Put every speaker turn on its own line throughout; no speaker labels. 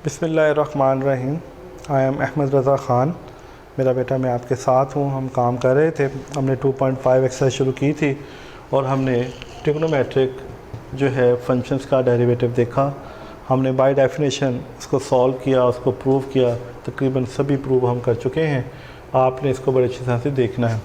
बिस्मिल्लाहिर्रहमानिर्रहीम। I am Ahmad रज़ा ख़ान। मेरा बेटा मैं आपके साथ हूँ। हम काम कर रहे थे, हमने 2.5 एक्सरसाइज शुरू की थी और हमने ट्रिग्नोमेट्रिक जो है फंक्शंस का डेरिवेटिव देखा। हमने बाय डेफिनेशन उसको सॉल्व किया, उसको प्रूव किया। तकरीबन सभी प्रूव हम कर चुके हैं। आपने इसको बड़े अच्छी तरह से देखना है।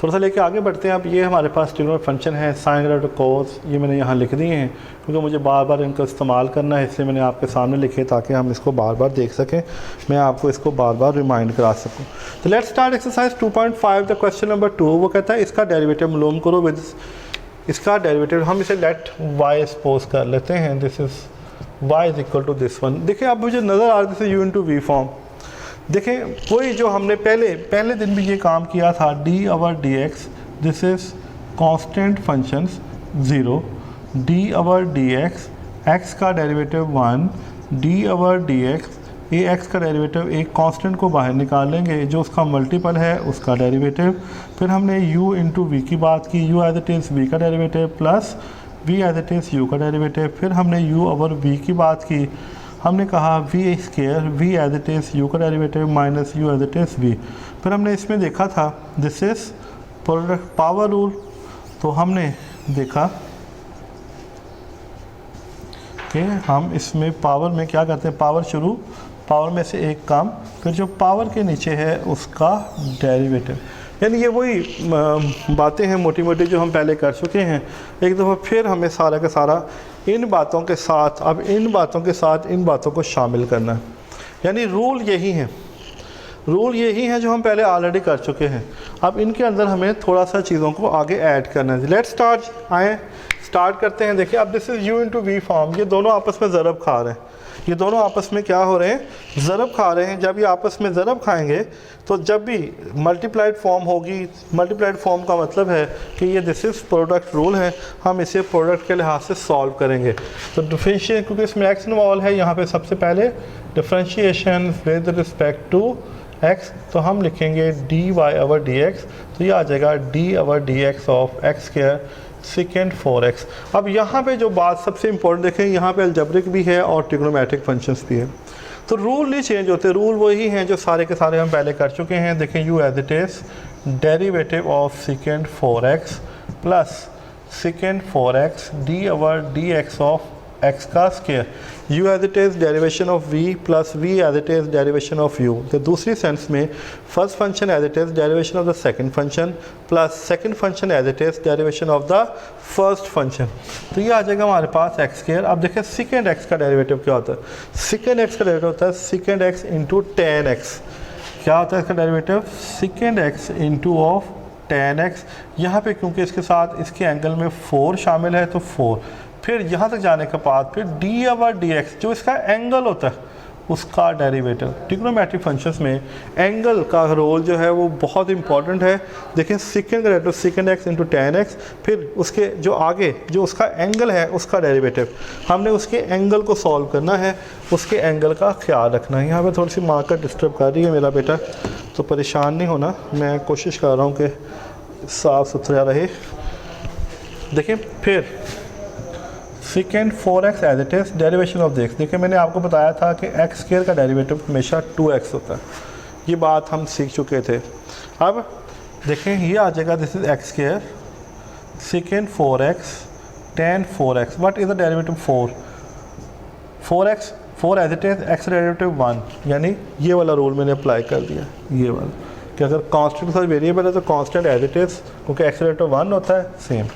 थोड़ा सा लेके आगे बढ़ते हैं। अब ये हमारे पास ट्रिग्नोमेट्रिक फंक्शन है, साइन ग्रेड कोस, ये मैंने यहाँ लिख दिए हैं क्योंकि मुझे बार बार इनका इस्तेमाल करना है, इसलिए मैंने आपके सामने लिखे ताकि हम इसको बार बार देख सकें, मैं आपको इसको बार बार रिमाइंड करा सकूँ। तो let's start exercise 2.5 the question number 2। वो कहता है इसका डेरिवेटिव मालूम करो विद इसका डेरिवेटिव। हम इसे लेट वाई सपोज कर लेते हैं। This is y is equal to this one. देखिए अब मुझे नज़र आ रहा है यू इंटू वी फॉर्म। देखें वही जो हमने पहले दिन भी ये काम किया था, d over d x, this is constant functions 0, d over d x का derivative 1, d over d x, ये एक्स का डेरिवेटिव एक कांस्टेंट को बाहर निकाल लेंगे जो उसका मल्टीपल है उसका डेरिवेटिव। फिर हमने u इंटू वी की बात की, u as it is v का derivative plus v as it is u का डेरिवेटिव। फिर हमने u ओवर v की बात की, हमने कहा v square v as it is u का derivative minus u as it is v। फिर हमने इसमें देखा था this is product power rule, तो हमने देखा कि हम इसमें पावर में क्या करते हैं, पावर में से एक काम, फिर जो पावर के नीचे है उसका डेरिवेटिव। यानी ये वही बातें हैं मोटी मोटी जो हम पहले कर चुके हैं। एक दफ़ा फिर हमें सारा का सारा इन बातों के साथ अब इन बातों के साथ इन बातों को शामिल करना है। यानी रूल यही है जो हम पहले ऑलरेडी कर चुके हैं। अब इनके अंदर हमें थोड़ा सा चीज़ों को आगे ऐड करना है। लेट्स स्टार्ट करते हैं। देखिए अब this is u into v form. ये दोनों आपस में ज़रब खा रहे हैं। ये दोनों आपस में क्या हो रहे हैं, ज़रब खा रहे हैं। जब ये आपस में ज़रब खाएंगे तो जब भी मल्टीप्लाइड फॉर्म होगी, मल्टीप्लाइड फॉर्म का मतलब है कि ये दिस इज़ प्रोडक्ट रूल है, हम इसे प्रोडक्ट के लिहाज से सॉल्व करेंगे। तो डिफरेंशिएशन क्योंकि इसमें एक्स इन्वॉल्व है, यहाँ पे सबसे पहले differentiation with respect to x, तो हम लिखेंगे d y over d x, तो ये आ जाएगा d over d x of x square second 4x। अब यहाँ पे जो बात सबसे इंपॉर्टेंट देखें, यहाँ पे अलजेब्रिक भी है और ट्रिग्नोमेट्रिक फंक्शंस भी है। तो रूल नहीं चेंज होते, रूल वही हैं जो सारे के सारे हम पहले कर चुके हैं। देखें u as it is derivative of second 4x plus second 4x d over d x of x का square, u as it is derivation of v plus v as it is derivation of u। तो दूसरी sense में first function as it is derivation of the second function plus second function as it is derivation of the first function. तो ये आ जाएगा हमारे पास x square. अब देखें सेकंड x का डेरिवेटिव क्या होता है। सेकंड x का डेरिवेटिव होता है second x into ten x. क्या होता है इसका derivative, second x into of ten x. यहाँ पे क्योंकि इसके साथ इसके एंगल में 4 शामिल है तो 4, फिर यहाँ तक जाने के बाद फिर डी ओवर डी एक्स जो इसका एंगल होता है उसका डेरिवेटिव। ट्रिग्नोमेट्रिक फंक्शंस में एंगल का रोल जो है वो बहुत इंपॉर्टेंट है। देखें सेकंड का derivative second x into ten x, फिर उसके जो आगे जो उसका एंगल है उसका डेरिवेटिव। हमने उसके एंगल को सॉल्व करना है, उसके एंगल का ख्याल रखना है। यहाँ पे थोड़ी सी मार्कर डिस्टर्ब कर रही है मेरा बेटा, तो परेशान नहीं होना, मैं कोशिश कर रहा हूँ कि साफ़ सुथरा रहे। देखें फिर second 4x as it is derivation of this. देखिए मैंने आपको बताया था कि एक्स स्क्वायर का डेरिवेटिव हमेशा 2x होता है, ये बात हम सीख चुके थे। अब देखें ये आ जाएगा this is x square second 4x tan 4x। What is the derivative 4x 4 as it is x derivative 1, यानी ये वाला रूल मैंने अप्लाई कर दिया, ये वाला कि अगर कांस्टेंट के साथ वेरिएबल है तो कांस्टेंट एज इट इज़, क्योंकि एक्स डेरिवेटिव 1 होता है सेम।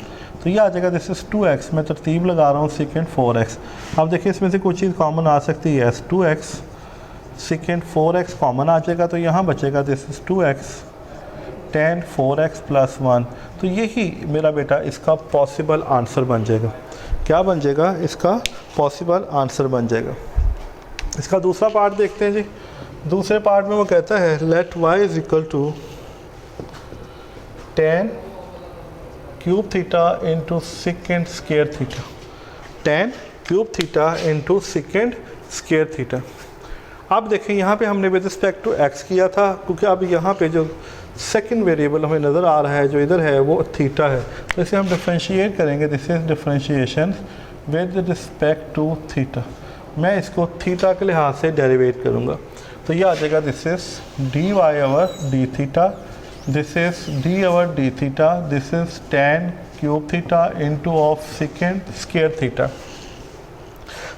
तो ये आ जाएगा दिस इज़ 2x। मैं तरतीब लगा रहा हूँ सेकेंड 4x। अब देखिए इसमें से कोई चीज़ कॉमन आ सकती है, 2x सेकेंड 4x कॉमन आ जाएगा, तो यहाँ बचेगा this is 2x ten 4x plus 1। तो यही मेरा बेटा इसका पॉसिबल आंसर बन जाएगा। क्या बन जाएगा, इसका पॉसिबल आंसर बन जाएगा। इसका दूसरा पार्ट देखते हैं जी। दूसरे पार्ट में वो कहता है let y is equal to tan cube theta into second square theta, tan cube theta into second square theta. अब देखें यहाँ पे हमने विद रिस्पेक्ट टू x किया था, क्योंकि अब यहाँ पे जो सेकंड वेरिएबल हमें नज़र आ रहा है जो इधर है वो थीटा है, तो इसे हम डिफरेंशिएट करेंगे। This is differentiation with respect to theta. मैं इसको थीटा के लिहाज से डेरिवेट करूँगा, तो ये आ जाएगा this is d y over d theta, this is d over d theta, this is tan cube theta into of second square theta.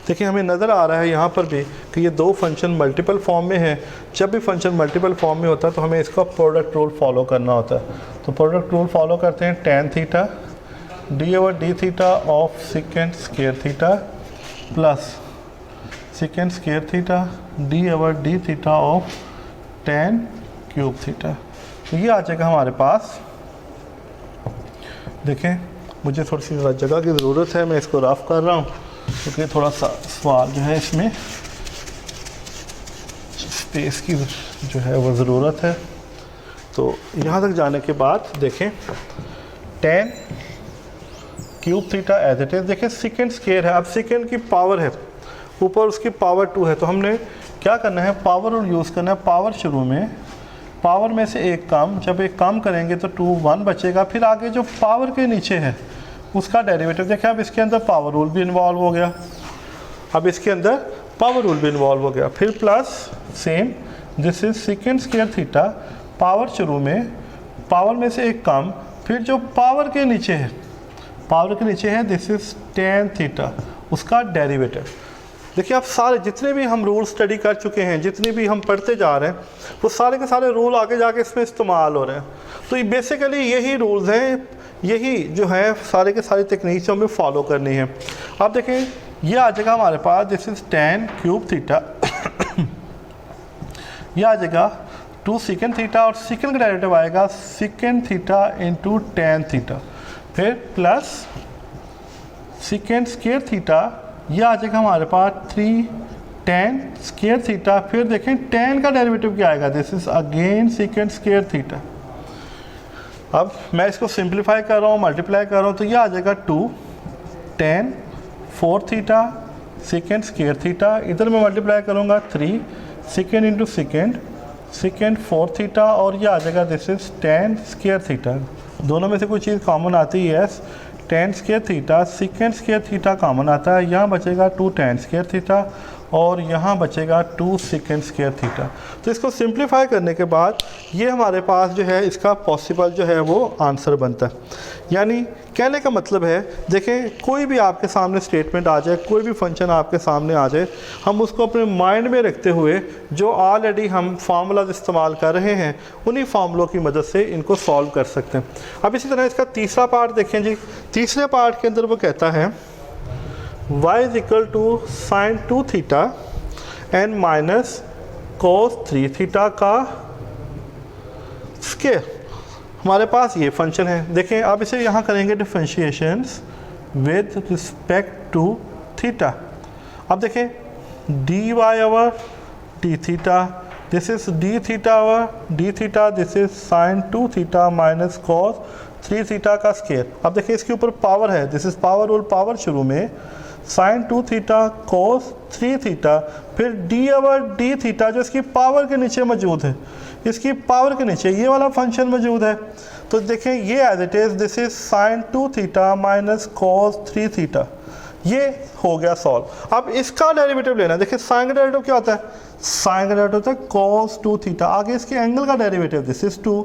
देखिए हमें नज़र आ रहा है यहाँ पर भी कि ये दो फंक्शन मल्टीपल फॉर्म में है। जब भी फंक्शन मल्टीपल फॉर्म में होता है तो हमें इसका प्रोडक्ट रूल फॉलो करना होता है। तो प्रोडक्ट रूल फॉलो करते हैं, tan theta D over d theta of second square theta plus second square theta D over d theta of tan cube theta. तो ये आ जाएगा हमारे पास। देखें मुझे थोड़ी सी जगह की ज़रूरत है, मैं इसको रफ कर रहा हूँ क्योंकि थोड़ा सा सवाल जो है इसमें स्पेस की जो है वो ज़रूरत है। तो यहाँ तक जाने के बाद देखें tan cube theta as it is, देखें सेकेंड स्क्वायर है, अब सेकेंड की पावर है, ऊपर उसकी पावर 2 है, तो हमने क्या करना है, पावर और यूज़ करना है। पावर शुरू में, पावर में से एक कम, जब एक कम करेंगे तो 2 1 बचेगा, फिर आगे जो पावर के नीचे है उसका डेरिवेटिव। देखिए अब इसके अंदर पावर रूल भी इन्वॉल्व हो गया, अब इसके अंदर पावर रूल भी इन्वॉल्व हो गया, फिर plus same this is second square theta, power शुरू में, पावर में से एक कम, फिर जो पावर के नीचे है, पावर के नीचे है दिस इज tan थीटा, उसका डेरिवेटिव। देखिए आप सारे जितने भी हम रूल स्टडी कर चुके हैं, जितने भी हम पढ़ते जा रहे हैं, वो सारे के सारे रूल आगे जाके इसमें इस्तेमाल हो रहे हैं। तो ये बेसिकली यही रूल्स हैं, यही जो है सारे के सारी टेक्निक्स हमें फॉलो करनी है। अब देखें ये आ जाएगा हमारे पास this is tan cube theta ये आ जाएगा 2 सेकेंड थीटा, और सेकेंड का डेरिवेटिव आएगा second theta into tan theta, फिर प्लस सेकेंड स्क्वायर थीटा, ये आ जाएगा हमारे पास 3 tan स्क्वायर थीटा, फिर देखें tan का डेरिवेटिव क्या आएगा, this is again second square theta. अब मैं इसको सिंप्लीफाई कर रहा हूँ, मल्टीप्लाई कर रहा हूँ, तो ये आ जाएगा 2 tan 4 theta second square theta, इधर मैं मल्टीप्लाई करूँगा 3 सेकेंड इंटू सेकेंड 4 थीटा, और ये आ जाएगा this is tan square theta. दोनों में से कोई चीज़ कॉमन आती है, yes, tan square theta, second square theta common आता है, यहाँ बचेगा 2 tan स्क्वायर थीटा, और यहाँ बचेगा 2 सेकेंड स्क्वायर थीटा। तो इसको सिंप्लीफाई करने के बाद ये हमारे पास जो है इसका पॉसिबल जो है वो आंसर बनता है। यानी कहने का मतलब है, देखें कोई भी आपके सामने स्टेटमेंट आ जाए, कोई भी फंक्शन आपके सामने आ जाए, हम उसको अपने माइंड में रखते हुए जो ऑलरेडी हम फार्मूलाज इस्तेमाल कर रहे हैं, उन्हीं फार्मूलों की मदद से इनको सॉल्व कर सकते हैं। अब इसी तरह इसका तीसरा पार्ट देखें जी, तीसरे पार्ट के अंदर वो कहता है y is equal to sine 2 theta and minus cos 3 theta का स्क्वायर। हमारे पास ये फंक्शन है, देखें आप इसे यहाँ करेंगे differentiations with respect to theta. अब देखें d y over d theta, this is d theta over d theta, this is sine 2 theta minus cos 3 theta का स्क्वायर। अब देखिए इसके ऊपर पावर है, this is power rule, power शुरू में साइन 2 थीटा कोस 3 थीटा, फिर डी ओवर डी थीटा जो इसकी पावर के नीचे मौजूद है, इसकी पावर के नीचे ये वाला फंक्शन मौजूद है। तो देखें ये as it is this is sine 2 theta minus cos 3 theta, ये हो गया सॉल्व। अब इसका डेरिवेटिव लेना है, देखिए साइन का डेरिवेटिव क्या होता है, साइन का डेरिवेटिव होता है cos 2 थीटा, आगे इसके एंगल का derivative this is 2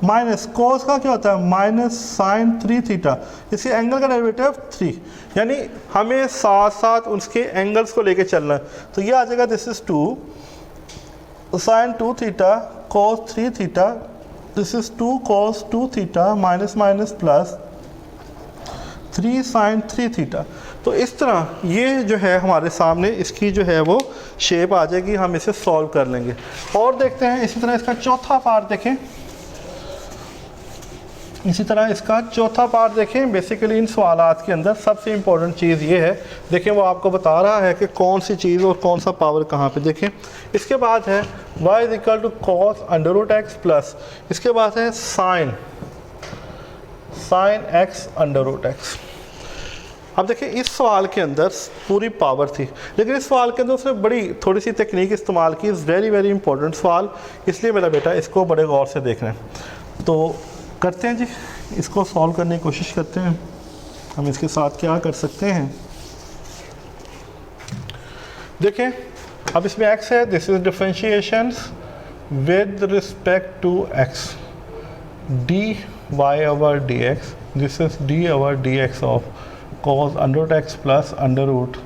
minus cos का क्या होता है माइनस साइन 3 थीटा, इसके एंगल का डेरिवेटिव 3, यानी हमें साथ साथ उसके एंगल्स को लेके चलना है। तो ये आ जाएगा this is 2 sine 2 theta cos 3 theta, this is 2 cos 2 theta minus minus plus 3 sine 3 theta. तो इस तरह ये जो है हमारे सामने इसकी जो है वो शेप आ जाएगी, हम इसे सॉल्व कर लेंगे। और देखते हैं इसी तरह इसका चौथा पार्ट देखें, इसी तरह इसका चौथा पार्ट देखें। बेसिकली इन सवालात के अंदर सबसे इम्पोर्टेंट चीज़ ये है, देखें वो आपको बता रहा है कि कौन सी चीज़ और कौन सा पावर कहाँ पे। देखें इसके बाद है y is equal to cos under root x plus, इसके बाद है sine x under root x. अब देखिए इस सवाल के अंदर पूरी पावर थी, लेकिन इस सवाल के अंदर उसने बड़ी थोड़ी सी तकनीक इस्तेमाल की। वेरी वेरी इंपॉर्टेंट सवाल, इसलिए मेरा बेटा इसको बड़े गौर से देखना है। तो करते हैं जी, इसको सॉल्व करने की कोशिश करते हैं। हम इसके साथ क्या कर सकते हैं, देखें अब इसमें x है, this is differentiation with respect to x, dy over dx, this is d over dx of cos under root x plus under root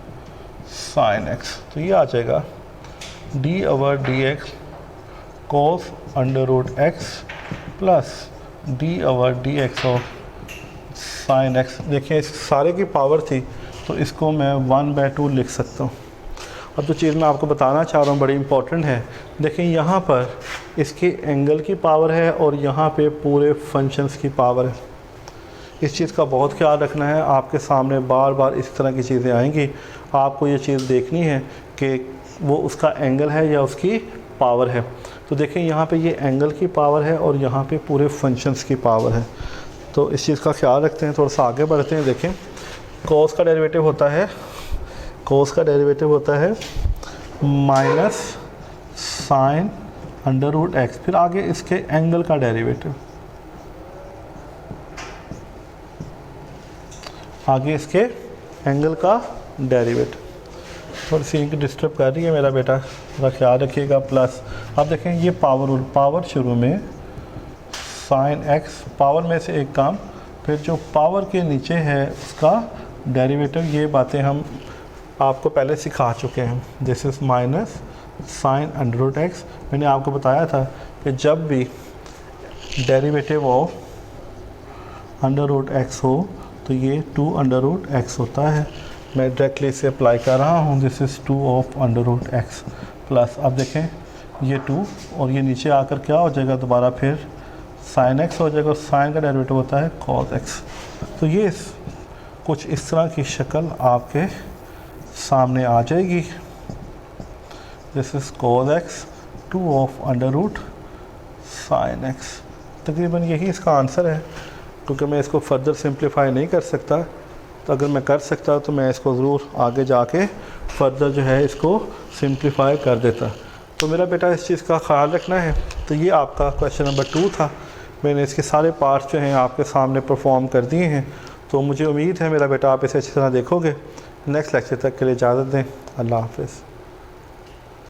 sine x। तो ये आ जाएगा d over dx cos under root x plus d over dx of sine x। देखिए इस सारे की power थी तो इसको मैं 1/2 लिख सकता हूँ। अब जो चीज़ मैं आपको बताना चाह रहा हूँ बड़ी इंपॉर्टेंट है, देखिए यहाँ पर इसके एंगल की पावर है और यहाँ पे पूरे फंक्शंस की पावर है। इस चीज़ का बहुत ख्याल रखना है, आपके सामने बार बार इस तरह की चीज़ें आएंगी, आपको ये चीज़ देखनी है कि वो उसका एंगल है या उसकी पावर है। तो देखें यहाँ पे ये एंगल की पावर है और यहाँ पे पूरे फंक्शंस की पावर है, तो इस चीज़ का ख्याल रखते हैं। थोड़ा सा आगे बढ़ते हैं। देखें कॉस का डेरिवेटिव होता है, कॉस का डेरिवेटिव होता है minus sine under root x, फिर आगे इसके एंगल का डेरिवेटिव, आगे इसके एंगल का डेरिवेटिव। थोड़ी सी इनकी डिस्टर्ब कर रही है मेरा बेटा, थोड़ा ख्याल रखिएगा। प्लस अब देखें ये पावर रूल, पावर शुरू में साइन एक्स, पावर में से एक काम, फिर जो पावर के नीचे है उसका डेरिवेटिव। ये बातें हम आपको पहले सिखा चुके हैं। This is minus sine under root x. मैंने आपको बताया था कि जब भी derivative of under root x हो तो ये 2 अंडर रूट एक्स होता है। मैं डायरेक्टली इसे अप्लाई कर रहा हूँ। This is 2 of under root x plus, अब देखें ये 2 और ये नीचे आकर क्या हो जाएगा, दोबारा फिर साइन एक्स हो जाएगा और साइन का डेरिवेटिव होता है कॉस एक्स। तो ये कुछ इस तरह की शक्ल आपके सामने आ जाएगी। This is cos x 2 of under root sine x. तकरीबन यही इसका आंसर है, क्योंकि मैं इसको फर्दर सिंप्लीफाई नहीं कर सकता। तो अगर मैं कर सकता तो मैं इसको ज़रूर आगे जाके फर्दर जो है इसको सिंप्लीफाई कर देता। तो मेरा बेटा इस चीज़ का ख्याल रखना है। तो ये आपका क्वेश्चन नंबर 2 था। मैंने इसके सारे पार्ट्स जो हैं आपके सामने परफॉर्म कर दिए हैं। तो मुझे उम्मीद है मेरा बेटा आप इसे अच्छी तरह देखोगे। नेक्स्ट लेक्चर तक के लिए इजाज़त दें। अल्लाह हाफ़िज़।